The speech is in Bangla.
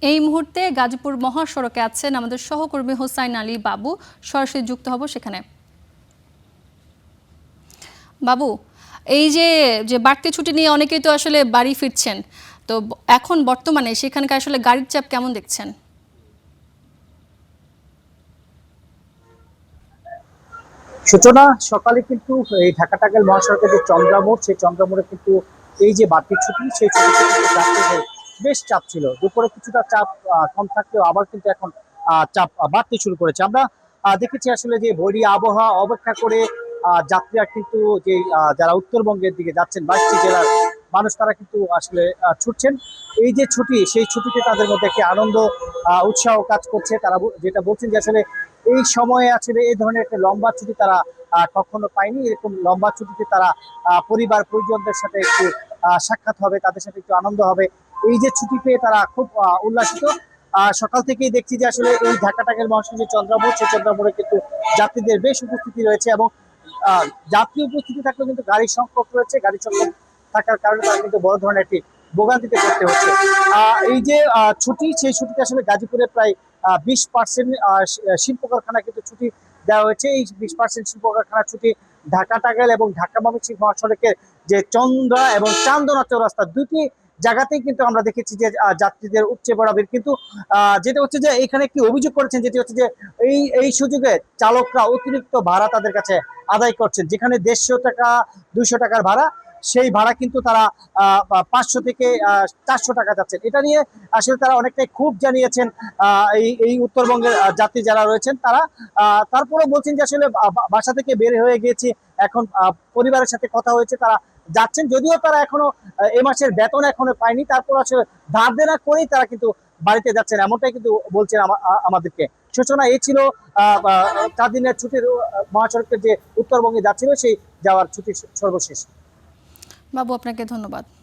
এই মুহূর্তে গাজীপুর মহাসড়কে আছেন আমাদের সহকর্মী হোসাইন আলী বাবু, সরাসরি যুক্ত হব সেখানে। বাবু, এই যে যে বাড়তি ছুটি নিয়ে অনেকেই তো আসলে বাড়ি ফিরছেন, তো এখন বর্তমানে সেখানকার আসলে গাড়ির চাপ কেমন দেখছেন? সূচনা সকালে কিন্তু এই ঢাকা টাঙ্গাইল মহাসড়কের যে চন্দ্রামোড়, সেই চন্দ্রামোড়ে কিন্তু এই যে বাড়তি ছুটি, সেই ছুটিতে কিন্তু যাত্রীদের বেশ চাপ ছিল। দুপুরে কিছুটা চাপ কম থাকলেও আবার কিন্তু এখন চাপ বাড়তে শুরু করেছে। আমরা দেখেছি আসলে যে বৈরী আবহাওয়া অপেক্ষা করে যাত্রীরা কিন্তু যে যারা উত্তরবঙ্গের দিকে যাচ্ছেন 22টি জেলার মানুষ, তারা কিন্তু আসলে ছুটছেন। এই যে ছুটি, সেই ছুটিতে তাদের মধ্যে একটি আনন্দ উৎসাহ কাজ করছে। তারা যেটা বলছেন যে আসলে এই সময়ে আসলে এই ধরনের একটা লম্বা ছুটি তারা কখনো পায়নি। এরকম লম্বা ছুটিতে তারা পরিবার পরিজনদের সাথে একটু সাক্ষাৎ হবে, তাদের সাথে একটু আনন্দ হবে। এই যে ছুটি পেয়ে তারা খুব উল্লাসিত। সকাল থেকেই দেখছি যে আসলে এই ঢাকা টাঙ্গাইল মহাসড়কের যে চন্দ্রামোড়, সেই চন্দ্রামোড়ে কিন্তু যাত্রীদের বেশ উপস্থিতি রয়েছে এবং যাত্রী উপস্থিতি থাকলেও কিন্তু গাড়ির সংখ্যক রয়েছে। গাড়ির সংখ্যক থাকার কারণে তারা কিন্তু বড় ধরনের একটি ভোগান্তিতে পড়তে হচ্ছে। এই যে ছুটি, সেই ছুটিতে আসলে গাজীপুরে প্রায় 20% শিল্প কারখানা কিন্তু ছুটি দেওয়া হয়েছে। এই 20% শিল্প কারখানা ছুটি ঢাকা টাঙ্গাইল এবং ঢাকা ময়মনসিংহ মহাসড়কের যে চন্দ্রা এবং চান্দনা চৌরাস্তা, দুটি জায়গাতেই কিন্তু আমরা দেখেছি যে যাত্রীদের উপচে পড়া ভিড়। কিন্তু যেটা হচ্ছে যে এখানে একটি অভিযোগ করেছেন, যেটি হচ্ছে যে এই সুযোগে চালকরা অতিরিক্ত ভাড়া তাদের কাছে আদায় করছেন। যেখানে 150 টাকা 200 টাকার ভাড়া, সেই ভাড়া কিন্তু তারা 500 থেকে 400 টাকা যাচ্ছেন। এটা নিয়ে আসলে তারা অনেকটাই ক্ষোভ জানিয়েছেন এই উত্তরবঙ্গের যাত্রী যারা রয়েছেন তারা। তারপরে বলছেন যে আসলে বাসা থেকে বের হয়ে গিয়েছি, এখন পরিবারের সাথে কথা হয়েছে, তারা যাচ্ছেন। যদিও তারা এখনো এ মাসের বেতন এখনো পায়নি, তারপর আসলে ধার দেনা করেই তারা কিন্তু বাড়িতে যাচ্ছেন, এমনটাই কিন্তু বলছেন আমাদেরকে। সূচনা এই ছিল 4 দিনের ছুটির মহাসড়কের যে উত্তরবঙ্গে যাচ্ছিল সেই যাওয়ার ছুটি সর্বশেষ। বাবু, আপনাকে ধন্যবাদ।